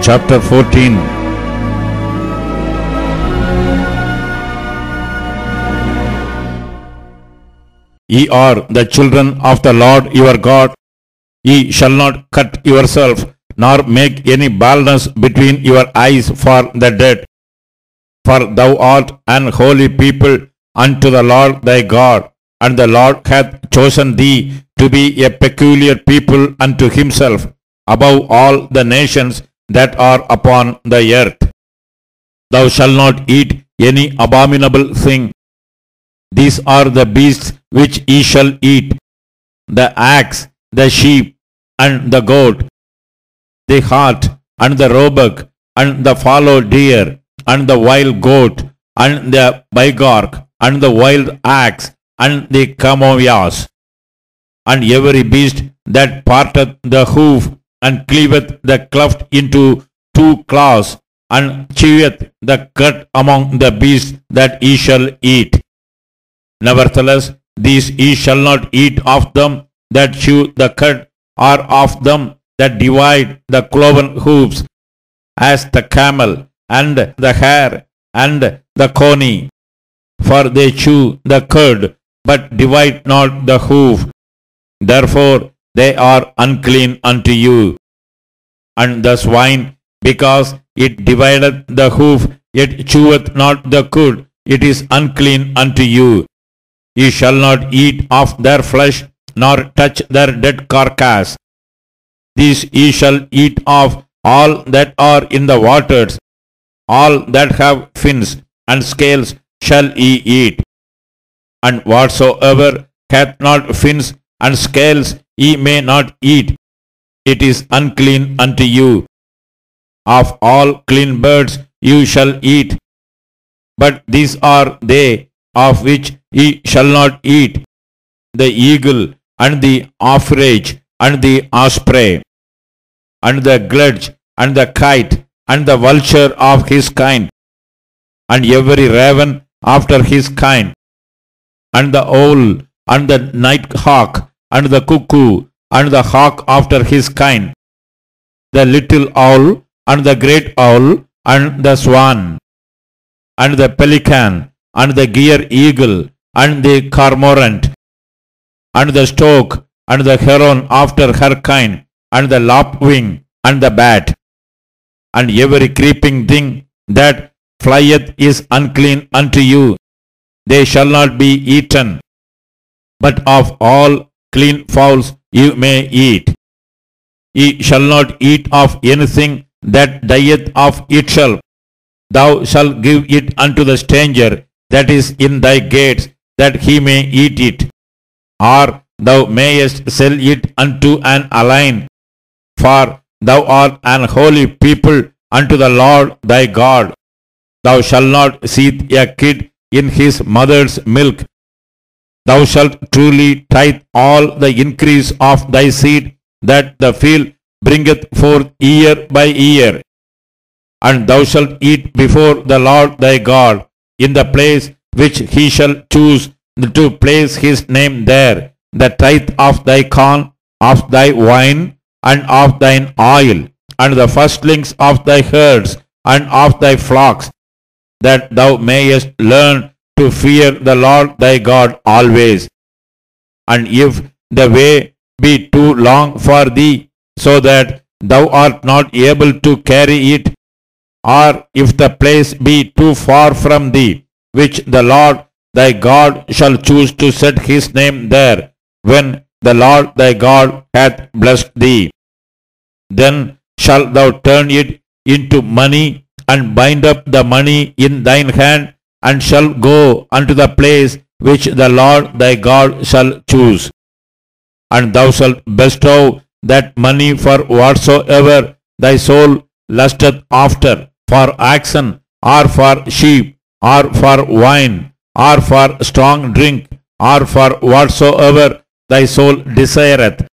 chapter 14. Ye are the children of the Lord your God. Ye shall not cut yourself, nor make any baldness between your eyes for the dead. For thou art an holy people unto the Lord thy God, and the Lord hath chosen thee to be a peculiar people unto himself, above all the nations that are upon the earth. Thou shalt not eat any abominable thing. These are the beasts which ye shall eat: the ass, the sheep, and the goat, the hart, and the roebuck, and the fallow deer, and the wild goat, and the bygork, and the wild ass, and the camoyas, and every beast that parteth the hoof, and cleaveth the cleft into two claws, and cheweth the cud among the beasts that ye shall eat. Nevertheless, these ye shall not eat of them that chew the cud, or of them that divide the cloven hoofs, as the camel, and the hare, and the coney. For they chew the cud, but divide not the hoof. Therefore they are unclean unto you. And the swine, because it divideth the hoof, yet cheweth not the cud, it is unclean unto you. Ye shall not eat of their flesh, nor touch their dead carcass. These ye shall eat of all that are in the waters, all that have fins and scales shall ye eat. And whatsoever hath not fins and scales ye may not eat, it is unclean unto you. Of all clean birds you shall eat, but these are they of which ye shall not eat: the eagle, and the ostrich, and the osprey, and the gludge, and the kite, and the vulture of his kind, and every raven after his kind, and the owl, and the night hawk, and the cuckoo, and the hawk after his kind, the little owl, and the great owl, and the swan, and the pelican, and the gier eagle, and the cormorant, and the stork, and the heron after her kind, and the lapwing, and the bat. And every creeping thing that flieth is unclean unto you. They shall not be eaten. But of all clean fowls you may eat. Ye shall not eat of anything that dieth of itself. Thou shalt give it unto the stranger that is in thy gates, that he may eat it. Or thou mayest sell it unto an alien, for thou art an holy people unto the Lord thy God. Thou shalt not seethe a kid in his mother's milk. Thou shalt truly tithe all the increase of thy seed that the field bringeth forth year by year. And thou shalt eat before the Lord thy God in the place which he shall choose to place his name there, the tithe of thy corn, of thy wine, and of thine oil, and the firstlings of thy herds, and of thy flocks, that thou mayest learn to fear the Lord thy God always. And if the way be too long for thee, so that thou art not able to carry it, or if the place be too far from thee, which the Lord thy God shall choose to set his name there, when the Lord thy God hath blessed thee, then shalt thou turn it into money, and bind up the money in thine hand, and shall go unto the place which the Lord thy God shall choose. And thou shalt bestow that money for whatsoever thy soul lusteth after, for oxen, or for sheep, or for wine, or for strong drink, or for whatsoever thy soul desireth.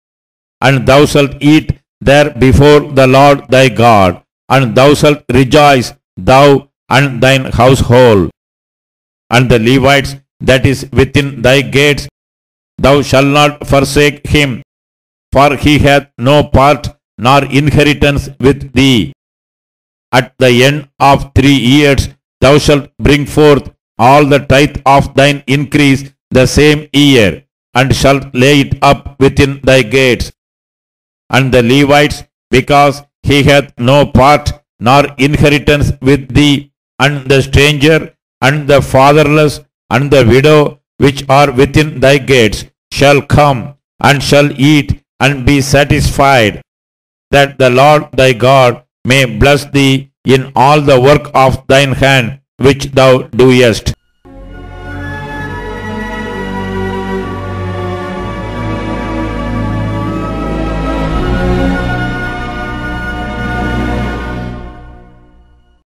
And thou shalt eat there before the Lord thy God, and thou shalt rejoice, thou and thine household. And the Levites that is within thy gates, thou shalt not forsake him, for he hath no part nor inheritance with thee. At the end of 3 years thou shalt bring forth all the tithe of thine increase the same year, and shalt lay it up within thy gates. And the Levites, because he hath no part nor inheritance with thee, and the stranger, and the fatherless, and the widow, which are within thy gates, shall come, and shall eat, and be satisfied, that the Lord thy God may bless thee in all the work of thine hand which thou doest.